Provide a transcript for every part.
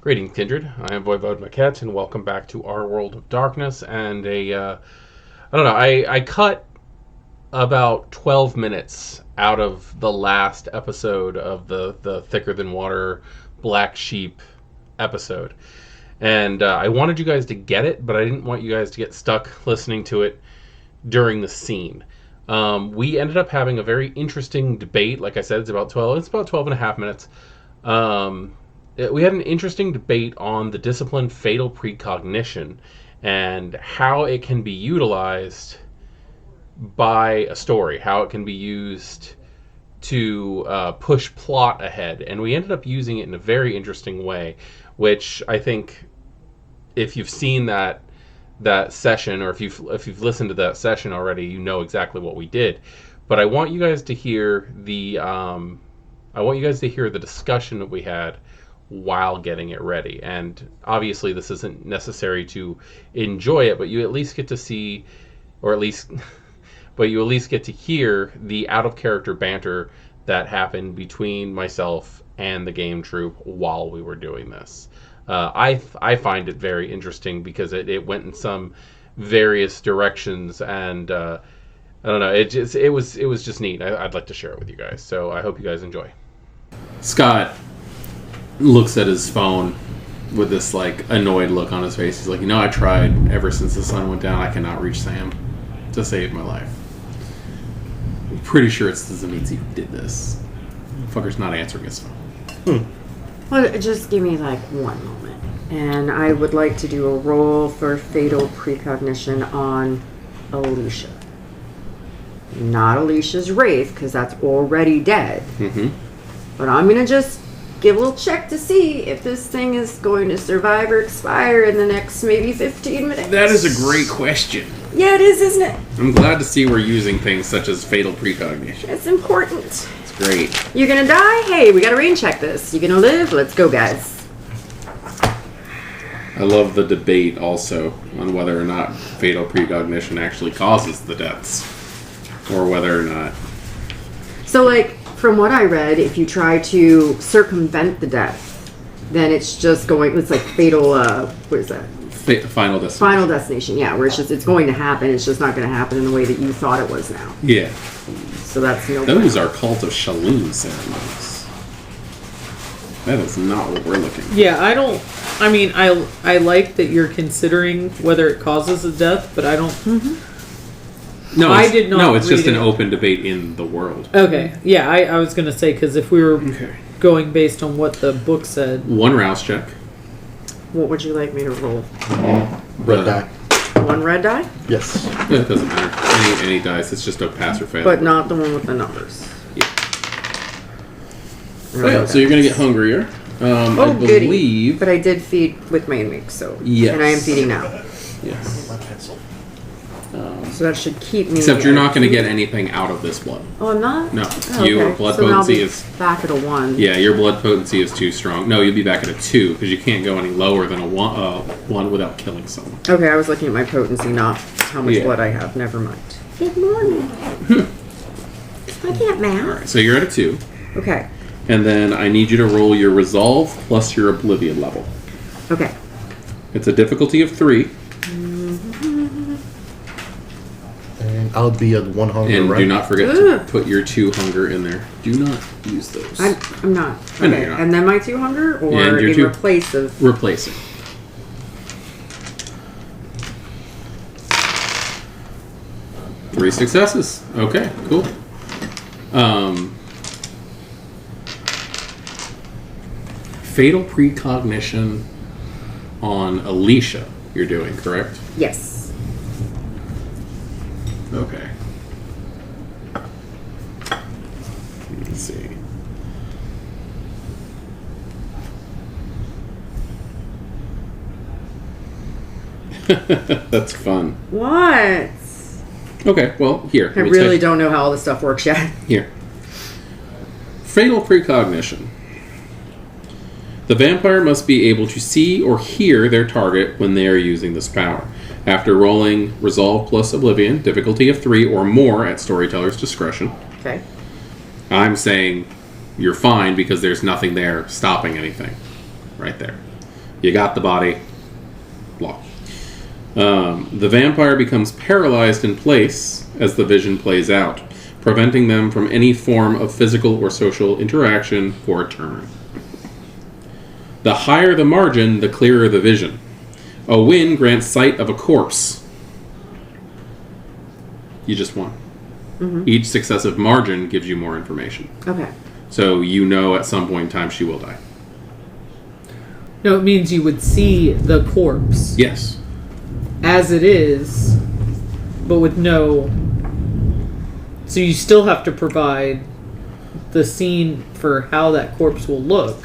Greetings, Kindred. I am Voivode Maquette, and welcome back to our World of Darkness. And I don't know, I cut about 12 minutes out of the last episode of the Thicker Than Water Black Sheep episode. And I wanted you guys to get it, but I didn't want you guys to get stuck listening to it during the scene. We ended up having a very interesting debate. Like I said, it's about 12 and a half minutes. We had an interesting debate on the discipline Fatal Precognition and how it can be utilized by a story, how it can be used to push plot ahead. And we ended up using it in a very interesting way, which I think if you've seen that session, or if you've listened to that session already, you know exactly what we did. But I want you guys to hear the discussion that we had while getting it ready. And obviously this isn't necessary to enjoy it, but you at least get to see, or at least but you at least get to hear the out of character banter that happened between myself and the game troupe while we were doing this. I find it very interesting because it went in some various directions, and I don't know, it was just neat. I'd like to share it with you guys, so I hope you guys enjoy. Scott looks at his phone with this like annoyed look on his face. He's like, I tried ever since the sun went down. I cannot reach Sam to save my life. I'm pretty sure it's the Zamitzi who did this. Fucker's not answering his phone. Well, just give me like one moment, and I would like to do a roll for Fatal Precognition on Alicia. Not Alicia's Wraith, because that's already dead. Mm-hmm. But I'm gonna just give a little check to see if this thing is going to survive or expire in the next maybe 15 minutes. That is a great question. Yeah, it is, isn't it? I'm glad to see we're using things such as Fatal Precognition. It's important. It's great. You're gonna die? Hey, we gotta rain check this. You're gonna live? Let's go, guys. I love the debate also on whether or not Fatal Precognition actually causes the deaths, or whether or not. So, like, from what I read, if you try to circumvent the death, then it's just going, it's like fatal, what is that? Final Destination. Final Destination, yeah, where it's going to happen, it's just not going to happen in the way that you thought it was now. Yeah. So that's no Those are Cult of Shaloon ceremonies. That is not what we're looking for. Yeah, I like that you're considering whether it causes a death, but I don't... Mm-hmm. No, it's just an open debate in the world. Okay, yeah, I was going to say, because if we were going based on what the book said... One rouse check. What would you like me to roll? Red die. One red die? Yes. It doesn't matter. Any dice. It's just a pass or fail. But not the one with the numbers. Yeah. So you're going to get hungrier. I believe... Goody. But I did feed with my week, so... Yes. And I am feeding now. Yes. So that should keep me... Except you're not going to get anything out of this blood. Oh, I'm not? No. Oh, Your blood potency is... back at a 1. Yeah, your blood potency is too strong. No, you'll be back at a 2, because you can't go any lower than a 1 without killing someone. Okay, I was looking at my potency, not how much blood I have. Never mind. Good morning. I can't math. Alright, so you're at a 2. Okay. And then I need you to roll your resolve plus your oblivion level. Okay. It's a difficulty of 3. And I'll be at 1 hunger, And right? do not forget to put your 2 hunger in there. Do not use those. I'm not. Okay. I know you're not. And then my 2 hunger, or and in replace of... Replacing. Three successes. Okay, cool. Fatal Precognition on Alicia you're doing, correct? Yes. Okay. Let's see. That's fun. What? Okay, well, here. I really don't know how all this stuff works yet. Here. Fatal Precognition. The vampire must be able to see or hear their target when they are using this power. After rolling Resolve plus Oblivion, difficulty of 3 or more at Storyteller's discretion. Okay. I'm saying you're fine because there's nothing there stopping anything. Right there. You got the body. Blah. The vampire becomes paralyzed in place as the vision plays out, preventing them from any form of physical or social interaction for a turn. The higher the margin, the clearer the vision. A win grants sight of a corpse. You just won. Mm-hmm. Each successive margin gives you more information. Okay. So you know at some point in time she will die. No, it means you would see the corpse Yes. as it is, but with no... So you still have to provide the scene for how that corpse will look.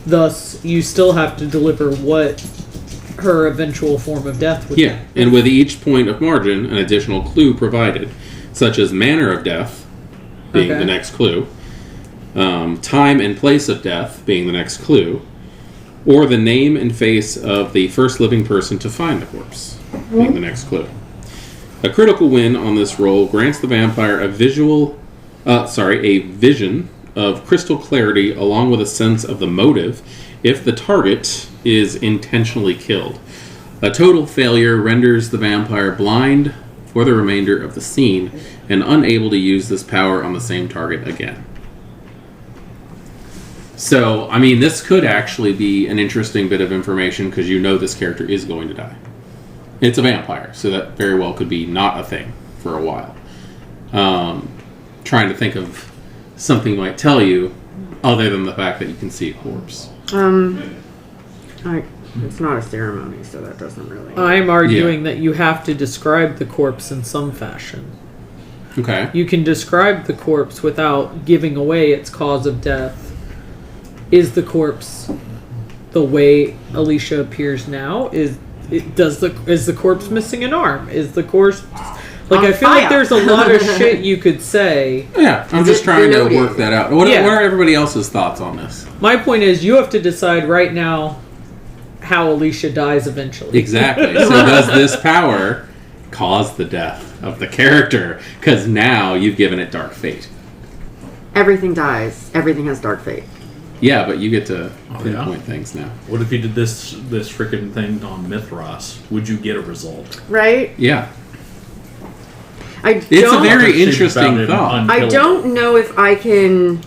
Thus, you still have to deliver what her eventual form of death would Yeah, be. and with each point of margin, an additional clue provided, such as manner of death, being Okay. the next clue, time and place of death, being the next clue, or the name and face of the first living person to find the corpse, being the next clue. A critical win on this roll grants the vampire a vision of crystal clarity along with a sense of the motive if the target is intentionally killed. A total failure renders the vampire blind for the remainder of the scene and unable to use this power on the same target again. So, I mean, this could actually be an interesting bit of information because you know this character is going to die. It's a vampire, so that very well could be not a thing for a while. Trying to think of something might tell you other than the fact that you can see a corpse. It's not a ceremony, so that doesn't really... I'm arguing that you have to describe the corpse in some fashion. Okay. You can describe the corpse without giving away its cause of death. Is the corpse the way Alicia appears now? Is the corpse missing an arm? Is the corpse... Like, On I feel like fire. there's a lot of shit you could say. Yeah, I'm Is just it trying to denoted? work that out. What Yeah. are everybody else's thoughts on this? My point is, you have to decide right now how Alicia dies eventually. Exactly. So does this power cause the death of the character? Because now you've given it dark fate. Everything dies. Everything has dark fate. Yeah, but you get to yeah? pinpoint things now. What if you did this freaking thing on Mithras? Would you get a result? Right? Yeah. It's It's a very Think interesting about it thought. I unkillable. don't know if I can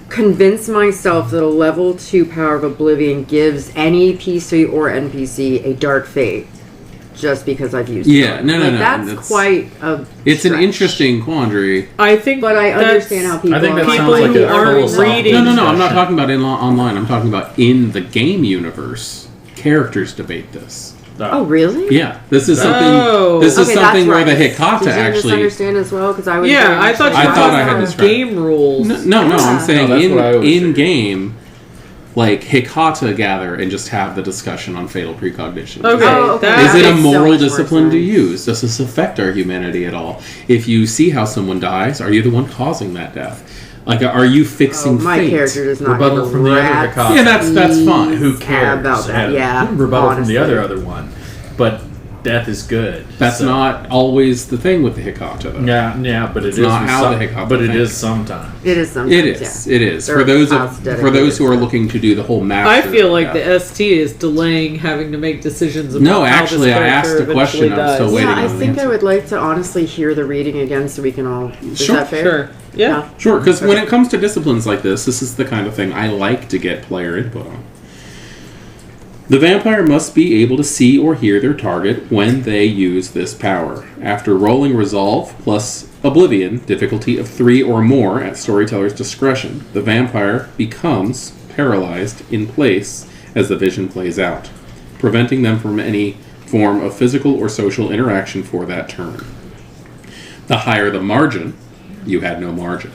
convince myself that a level 2 power of oblivion gives any PC or NPC a dark fate just because I've used Yeah, it. no, That's that's- quite a It's an stretch. interesting quandary. I think But I that's- understand how people I think that are sounds like who a aren't philosophical reading- No, I'm not discussion. talking about online. I'm talking about in the game universe. Characters debate this. Oh, really? Yeah, this is something. Oh. This is Okay, something that's where the right. Hikata Did you actually. misunderstand as well? Because I was Yeah, very I much thought you like, were I thought I talking had about described- game rules. No, I'm Yeah. saying No, that's what I always in figured. game, like Hikata gather and just have the discussion on fatal precognition. Okay, Oh, okay. that- Is it a makes so moral much more discipline to sense. use? Does this affect our humanity at all? If you see how someone dies, are you the one causing that death? Like, are you fixing Oh, my fate? character does not Rebuttal give a from the other rat's Hikata. Yeah, that's fine. Who cares? about that? And Yeah, rebuttal honestly. from the other one. But death is good. That's So- not always the thing with the Hikata, though. Yeah, but It's it is not with how some- the Hikata But it think. is sometimes. It is sometimes. It is. Yeah. It is. There For are those paths who are dedicated to looking to do the whole master. I feel like the path. ST is delaying having to make decisions about No, how actually, this I asked character the question, eventually I'm still dies. waiting Yeah, I on the think I answer. would like to honestly hear the reading again so we can all... Is Sure, that fair? Sure. Yeah. Sure, because when it comes to disciplines like this is the kind of thing I like to get player input on. The vampire must be able to see or hear their target when they use this power. After rolling Resolve plus Oblivion, difficulty of 3 or more at storyteller's discretion, the vampire becomes paralyzed in place as the vision plays out, preventing them from any form of physical or social interaction for that turn. The higher the margin, you had no margin.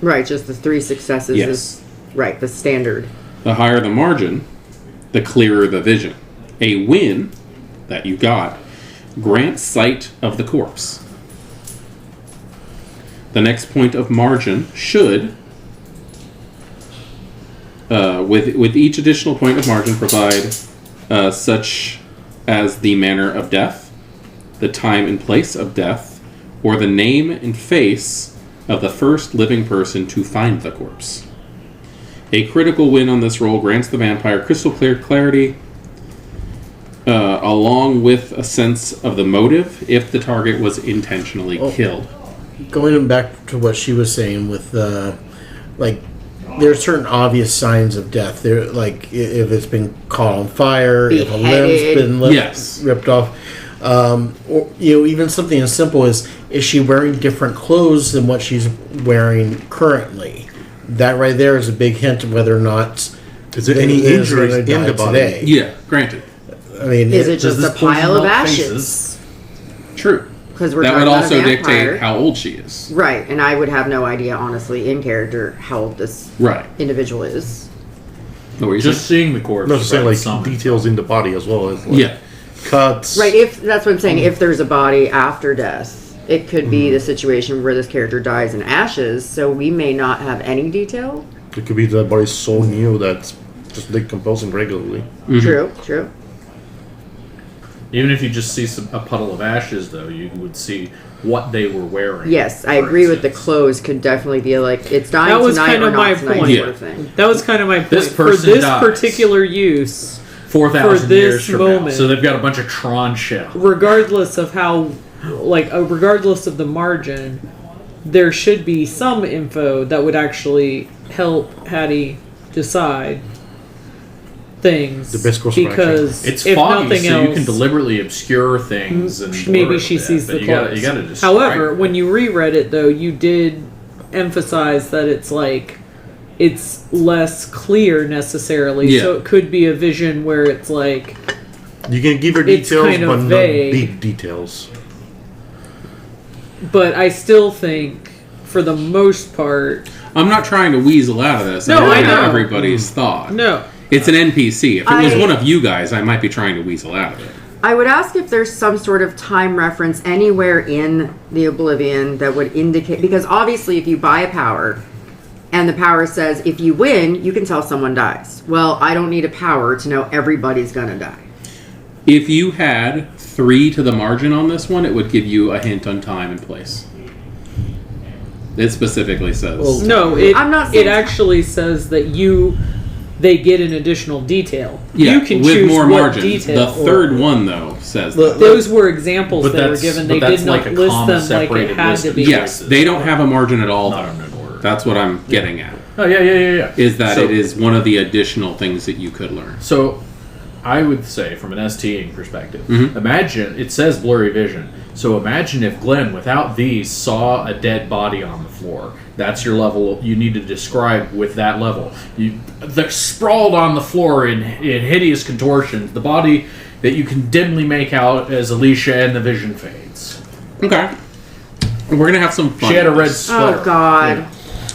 Right, just the 3 successes Yes. is... Right, the standard. The higher the margin, the clearer the vision. A win that you got grants sight of the corpse. The next point of margin should, with each additional point of margin, provide such as the manner of death, the time and place of death, or the name and face of the first living person to find the corpse. A critical win on this roll grants the vampire crystal clear clarity, along with a sense of the motive if the target was intentionally killed. Going back to what she was saying with, like, there's certain obvious signs of death. There, like if it's been caught on fire, if a limb's been ripped off, or even something as simple as is she wearing different clothes than what she's wearing currently? That right there is a big hint of whether or not is there any injuries in the body today. Yeah, granted. I mean, is it just a pile of ashes? True. Because we're that talking would about also a vampire. dictate how old she is. Right, and I would have no idea, honestly, in character, how old this individual is. What were you Just seeing the corpse. No, just saying, like, some details in the body as well as, like, cuts. Right, if that's what I'm saying. If there's a body after death, it could be the situation where this character dies in ashes, so we may not have any detail. It could be that body's so new that's just decomposing regularly. True, true. Even if you just see a puddle of ashes, though, you would see what they were wearing. Yes, I agree with the clothes could definitely be like, it's dying That was tonight kind or of not my tonight point. sort of thing. That was kind of my point. This For person this dies. particular use, 4,000 for years this from moment. now. So they've got a bunch of Tron shell. regardless of how, like, regardless of the margin, there should be some info that would actually help Hattie decide things. The best course of because It's if foggy, nothing so else, you can deliberately obscure things. And blur maybe it she a bit, sees but the you clothes. gotta describe However, it. when you reread it, though, you did emphasize that it's like it's less clear necessarily. Yeah. So it could be a vision where it's like You can give her It's details, kind of but not vague. deep details. But I still think, for the most part, I'm not trying to weasel out of this. No, I know know. everybody's thought. no. It's an NPC. If it was I- one of you guys, I might be trying to weasel out of it. I would ask if there's some sort of time reference anywhere in the Oblivion that would indicate, because obviously if you buy a power and the power says if you win, you can tell someone dies. Well, I don't need a power to know everybody's gonna die. If you had 3 to the margin on this one, it would give you a hint on time and place. It specifically says. No, I'm not it saying- actually says that they get an additional detail. Yeah, you can with choose more what margin. detail. The third one, though, says that. Those were examples But they were that's- given. but They that's did not like a list comma them like it separated had list to of be. Yes, they don't have a margin at all. Not in an order. That's what I'm getting at. Oh, yeah. Is that So- it is one of the additional things that you could learn. So, I would say, from an STing perspective, Mhm. imagine, it says blurry vision. So imagine if Glenn, without these, saw a dead body on the floor. That's your level you need to describe with that level. They're sprawled on the floor in hideous contortions. The body that you can dimly make out as Alicia, and the vision fades. Okay. We're going to have some fun. She had a with red this. sweater. Oh God,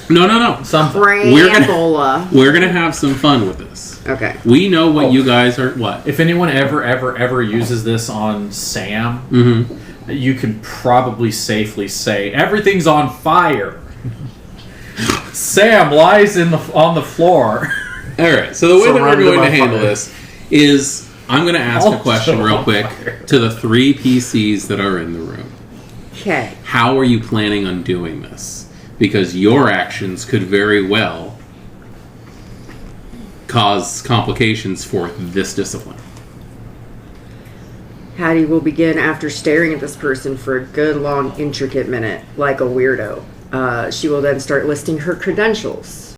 No. Something. Crambola. We're going to have some fun with this. Okay. We know what you guys are. What? If anyone ever uses this on Sam, Mm-hmm. you can probably safely say everything's on fire. Sam lies on the floor. All right. So the way that we're Surrounded going to by handle fire. this is I'm going to ask a Also question real on quick fire. to the 3 PCs that are in the room. Okay. How are you planning on doing this? Because your actions could very well cause complications for this discipline. Hattie will begin after staring at this person for a good, long, intricate minute, like a weirdo. She will then start listing her credentials.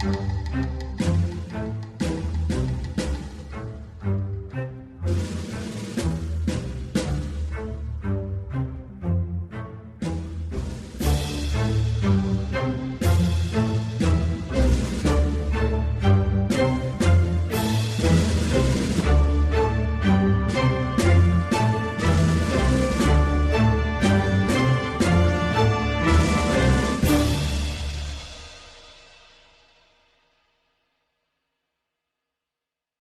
Bye.